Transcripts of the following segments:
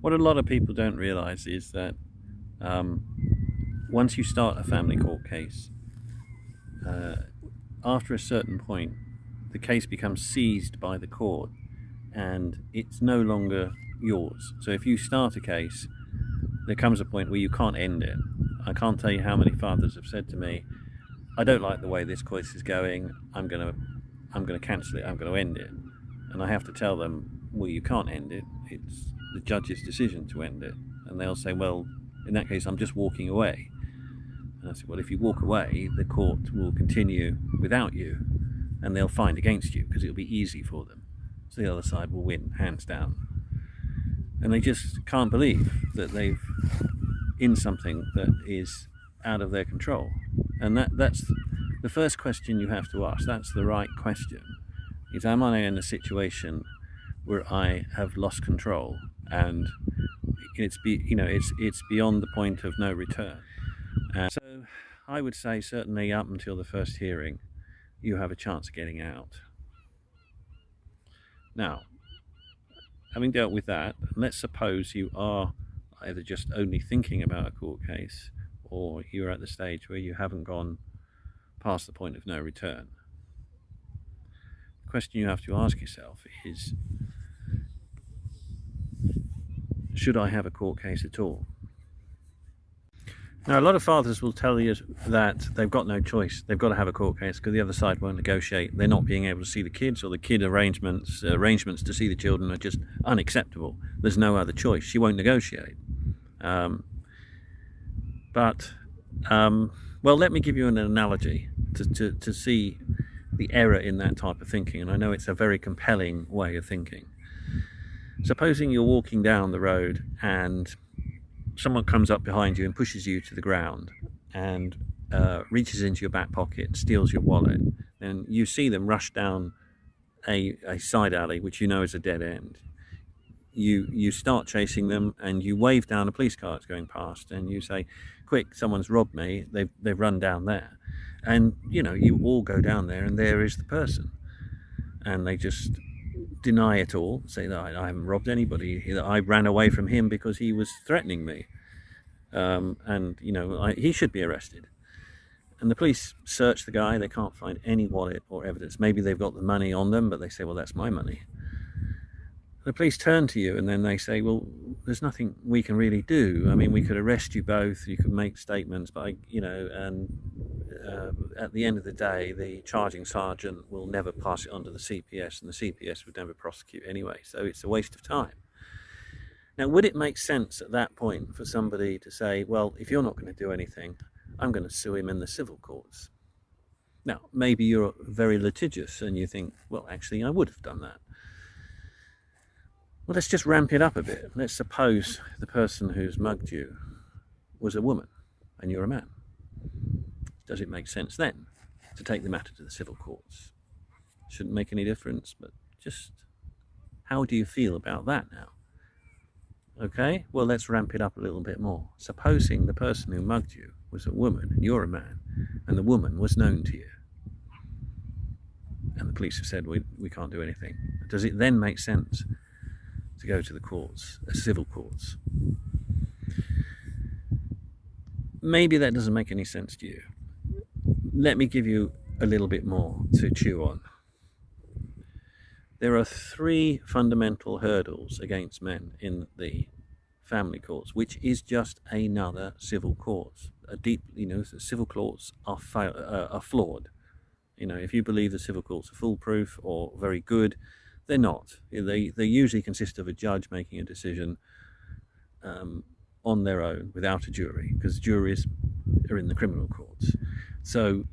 What a lot of people don't realise is that once you start a family court case, after a certain point, the case becomes seized by the court and it's no longer yours. So if you start a case, there comes a point where you can't end it. I can't tell you how many fathers have said to me, I don't like the way this case is going, I'm going to cancel it, I'm going to end it. And I have to tell them, well, you can't end it, it's the judge's decision to end it. And they'll say, well, in that case, I'm just walking away. And I said, well, if you walk away, the court will continue without you, and they'll find against you because it'll be easy for them. So the other side will win, hands down. And they just can't believe that they've in something that is out of their control. And that's the first question you have to ask. That's the right question. Is, am I in a situation where I have lost control and it's beyond the point of no return? And so I would say certainly up until the first hearing, you have a chance of getting out. Now, having dealt with that, let's suppose you are either just only thinking about a court case or you're at the stage where you haven't gone past the point of no return. The question you have to ask yourself is, should I have a court case at all? Now, a lot of fathers will tell you that they've got no choice. They've got to have a court case because the other side won't negotiate. They're not being able to see the kids, or the kid arrangements to see the children are just unacceptable. There's no other choice. She won't negotiate. Well, let me give you an analogy to see the error in that type of thinking. And I know it's a very compelling way of thinking. Supposing you're walking down the road and someone comes up behind you and pushes you to the ground and reaches into your back pocket, steals your wallet, and you see them rush down a side alley, which you know is a dead end. You start chasing them and you wave down a police car that's going past and you say, quick, someone's robbed me, they've run down there. And you all go down there and there is the person. And they just deny it all, say that I haven't robbed anybody, I ran away from him because he was threatening me, and he should be arrested. And the police search the guy, they can't find any wallet or evidence. Maybe they've got the money on them, but they say, well, that's my money. The police turn to you and then they say, well, there's nothing we can really do. I mean, we could arrest you both, you could make statements, but at the end of the day, the charging sergeant will never pass it on to the CPS, and the CPS would never prosecute anyway, so it's a waste of time. Now, would it make sense at that point for somebody to say, well, if you're not going to do anything, I'm going to sue him in the civil courts? Now, maybe you're very litigious and you think, well, actually, I would have done that. Well, let's just ramp it up a bit. Let's suppose the person who's mugged you was a woman and you're a man. Does it make sense then to take the matter to the civil courts? Shouldn't make any difference, but just how do you feel about that now? Okay, well, let's ramp it up a little bit more. Supposing the person who mugged you was a woman and you're a man, and the woman was known to you, and the police have said we can't do anything. Does it then make sense to go to the courts, civil courts? Maybe that doesn't make any sense to you. Let me give you a little bit more to chew on. There are 3 fundamental hurdles against men in the family courts, which is just another civil court. Civil courts are flawed. If you believe the civil courts are foolproof or very good, they're not. They usually consist of a judge making a decision on their own without a jury, because juries are in the criminal courts. So,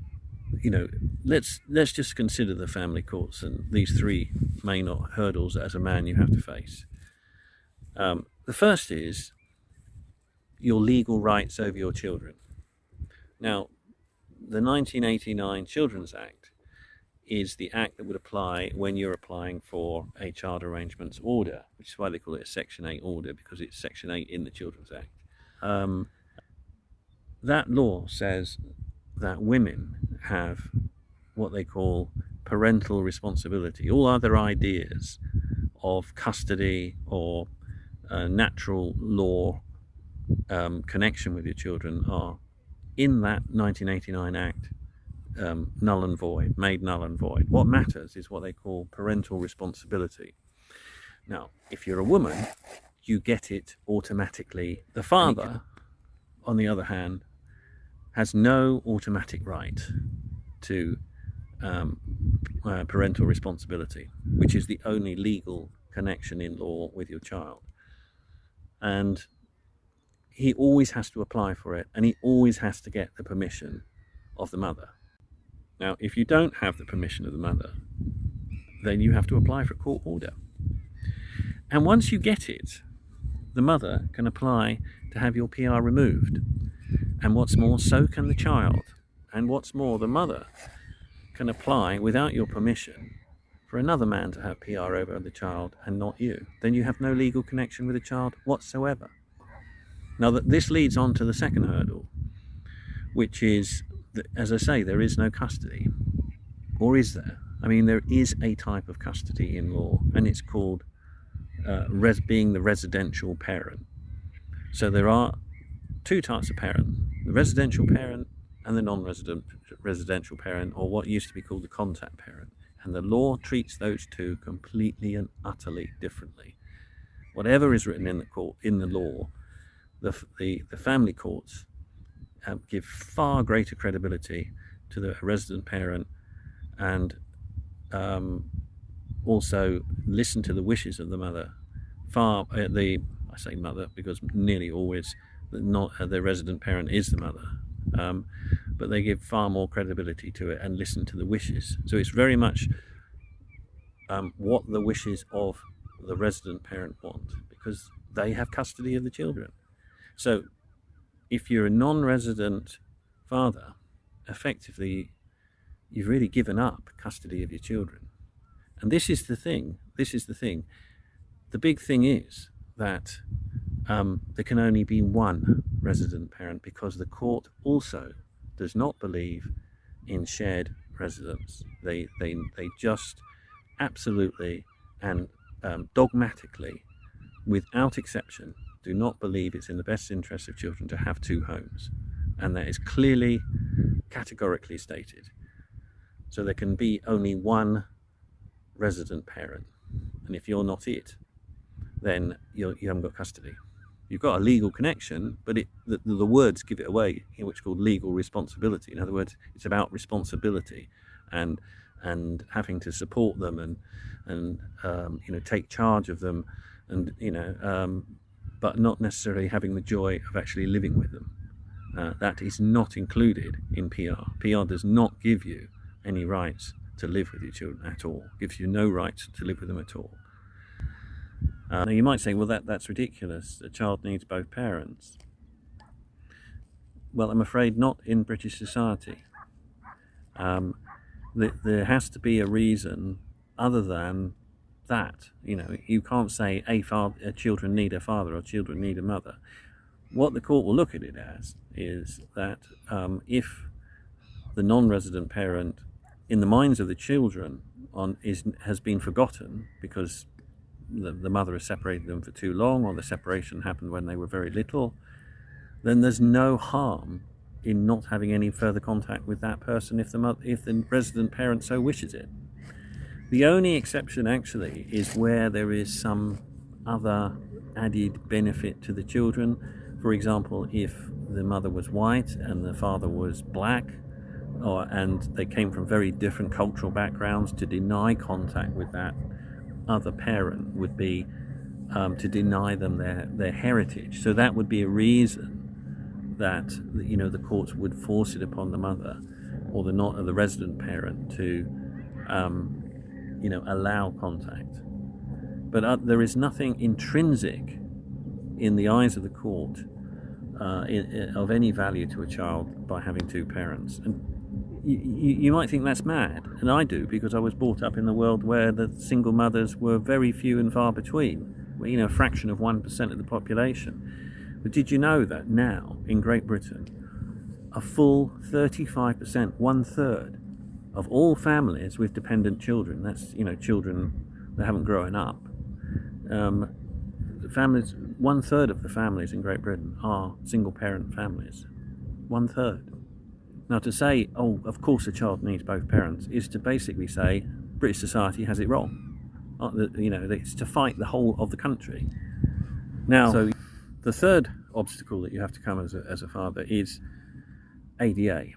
let's just consider the family courts and these 3 main hurdles as a man you have to face. The first is your legal rights over your children. Now, the 1989 Children's Act is the act that would apply when you're applying for a child arrangements order, which is why they call it a Section 8 order, because it's Section 8 in the Children's Act. That law says that women have what they call parental responsibility. All other ideas of custody or natural law connection with your children are, in that 1989 Act, null and void, made null and void. What matters is what they call parental responsibility. Now, if you're a woman, you get it automatically. The father, on the other hand, has no automatic right to parental responsibility, which is the only legal connection in law with your child. And he always has to apply for it, and he always has to get the permission of the mother. Now, if you don't have the permission of the mother, then you have to apply for a court order. And once you get it, the mother can apply to have your PR removed. And what's more, so can the child. And what's more, the mother can apply without your permission for another man to have PR over the child and not you. Then you have no legal connection with the child whatsoever. Now, this leads on to the second hurdle, which is, that, as I say, there is no custody. Or is there? I mean, there is a type of custody in law, and it's called being the residential parent. So there are two types of parent: the residential parent and the non-residential parent, or what used to be called the contact parent. And the law treats those two completely and utterly differently. Whatever is written in the law, the family courts give far greater credibility to the resident parent, and also listen to the wishes of the mother. I say mother because nearly always the resident parent is the mother, but they give far more credibility to it and listen to the wishes. So it's very much what the wishes of the resident parent want, because they have custody of the children. So if you're a non-resident father, effectively you've really given up custody of your children. And this is the thing. The big thing is that there can only be one resident parent, because the court also does not believe in shared residence. They just absolutely and dogmatically, without exception, do not believe it's in the best interest of children to have two homes. And that is clearly, categorically stated. So there can be only one resident parent. And if you're not it, then you haven't got custody. You've got a legal connection, but the words give it away, which is called legal responsibility. In other words, it's about responsibility and having to support them and take charge of them, and but not necessarily having the joy of actually living with them. That is not included in PR. PR does not give you any rights to live with your children at all. It gives you no rights to live with them at all. Now you might say, well, that's ridiculous. A child needs both parents. Well, I'm afraid not in British society. There has to be a reason other than that. You can't say children need a father or children need a mother. What the court will look at it as is that if the non-resident parent, in the minds of the children, has been forgotten because the mother has separated them for too long, or the separation happened when they were very little, then there's no harm in not having any further contact with that person if the resident parent so wishes it. The only exception actually is where there is some other added benefit to the children. For example, if the mother was white and the father was black, and they came from very different cultural backgrounds, to deny contact with that other parent would be to deny them their heritage. So that would be a reason that the courts would force it upon the mother or the resident parent to allow contact. But there is nothing intrinsic in the eyes of the court of any value to a child by having two parents. And you might think that's mad, and I do, because I was brought up in the world where the single mothers were very few and far between, a fraction of 1% of the population. But did you know that now in Great Britain, a full 35%, 1/3 of all families with dependent children, that's children that haven't grown up, families, 1/3 of the families in Great Britain are single parent families. 1/3. Now to say, oh, of course a child needs both parents, is to basically say British society has it wrong. It's to fight the whole of the country. Now, so the third obstacle that you have to come as a father is ADA.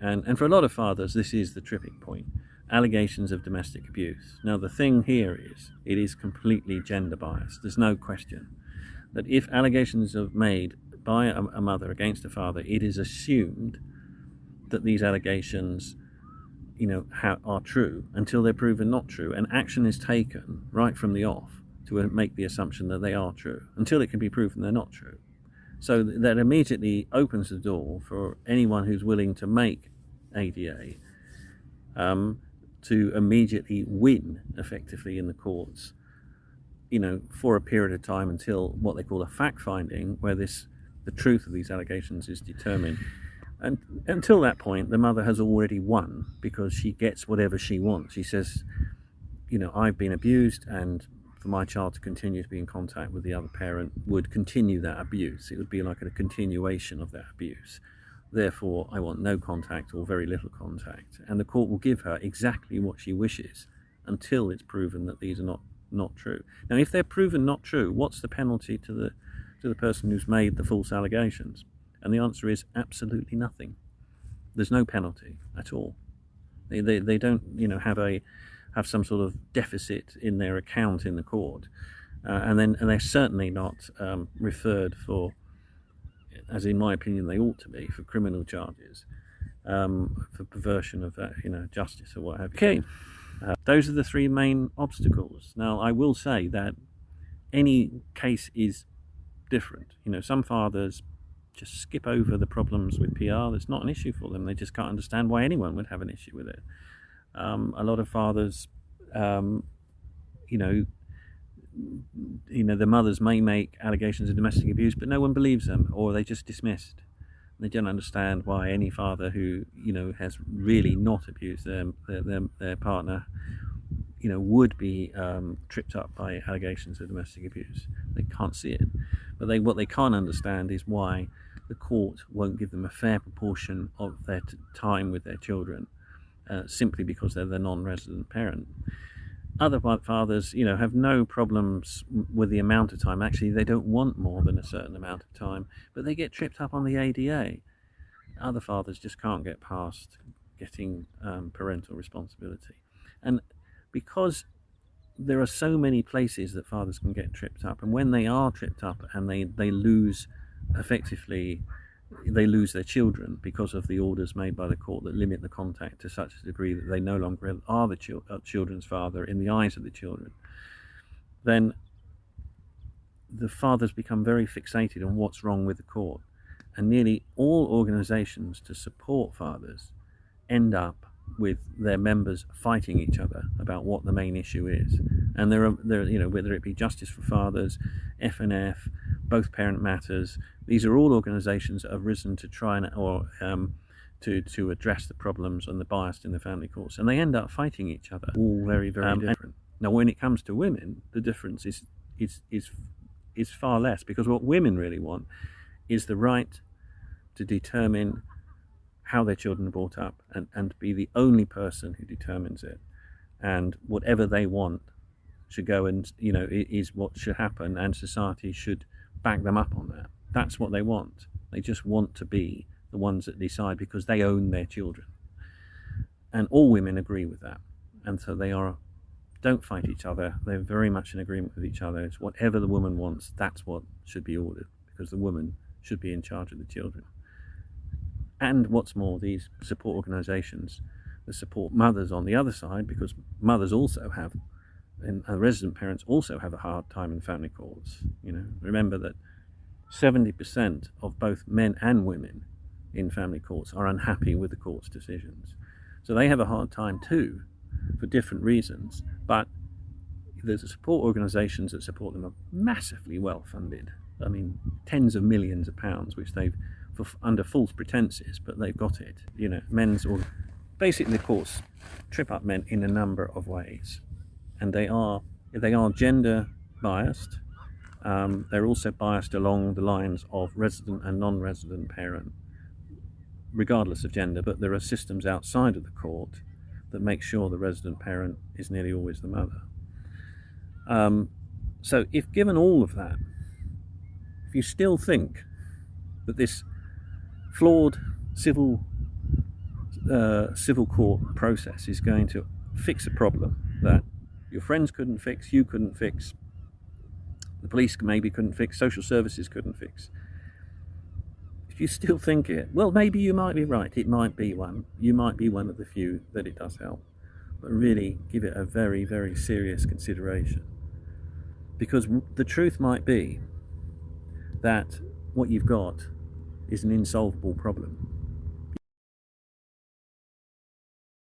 And for a lot of fathers, this is the tripping point. Allegations of domestic abuse. Now the thing here is, it is completely gender biased. There's no question that if allegations are made by a mother against a father, it is assumed that these allegations are true until they're proven not true, and action is taken right from the off to make the assumption that they are true until it can be proven they're not true. So that immediately opens the door for anyone who's willing to make ADA to immediately win effectively in the courts, for a period of time until what they call a fact finding, where the truth of these allegations is determined. And until that point, the mother has already won, because she gets whatever she wants. She says, I've been abused, and for my child to continue to be in contact with the other parent would continue that abuse. It would be like a continuation of that abuse. Therefore, I want no contact or very little contact. And the court will give her exactly what she wishes until it's proven that these are not true. Now, if they're proven not true, what's the penalty to the person who's made the false allegations? And the answer is absolutely nothing. There's no penalty at all. They don't, have some sort of deficit in their account in the court, and they're certainly not referred for, as in my opinion they ought to be, for criminal charges, for perversion of justice or what have you. Okay, those are the three main obstacles. Now, I will say that any case is different. Some fathers just skip over the problems with PR. That's not an issue for them. They just can't understand why anyone would have an issue with it. A lot of fathers, the mothers may make allegations of domestic abuse, but no one believes them, or they just dismissed. They don't understand why any father who has really not abused their partner, would be tripped up by allegations of domestic abuse. They can't see it, but what they can't understand is why the court won't give them a fair proportion of their time with their children, simply because they're the non-resident parent. Other fathers, have no problems with the amount of time. Actually, they don't want more than a certain amount of time, but they get tripped up on the ADA. Other fathers just can't get past getting parental responsibility. And because there are so many places that fathers can get tripped up, and when they are tripped up and they lose their children because of the orders made by the court that limit the contact to such a degree that they no longer are the children's father in the eyes of the children, then the fathers become very fixated on what's wrong with the court. And nearly all organisations to support fathers end up with their members fighting each other about what the main issue is. And there are whether it be Justice for Fathers, FNF, Both Parent Matters, these are all organisations that have risen to try to address the problems and the bias in the family courts, and they end up fighting each other. All very, very different. Now, when it comes to women, the difference is far less, because what women really want is the right to determine how their children are brought up, and be the only person who determines it, and whatever they want should go and is what should happen, and society should back them up on that. That's what they want. They just want to be the ones that decide, because they own their children, and all women agree with that. And so they don't fight each other. They're very much in agreement with each other. It's whatever the woman wants, that's what should be ordered, because the woman should be in charge of the children. And what's more, these support organisations that support mothers on the other side, because mothers also have, and resident parents also have a hard time in family courts. Remember that 70% of both men and women in family courts are unhappy with the court's decisions. So they have a hard time too, for different reasons. But the support organisations that support them are massively well funded. I mean, tens of millions of pounds, which they've, under false pretences, but they've got it. Basically, the courts trip up men in a number of ways, and they are gender biased. They're also biased along the lines of resident and non-resident parent, regardless of gender, but there are systems outside of the court that make sure the resident parent is nearly always the mother. So if given all of that, if you still think that this flawed civil court process is going to fix a problem that your friends couldn't fix, you couldn't fix, the police maybe couldn't fix, social services couldn't fix, if you still think it, well, maybe you might be right. It might be one. You might be one of the few that it does help. But really give it a very, very serious consideration. Because the truth might be that what you've got is an insolvable problem.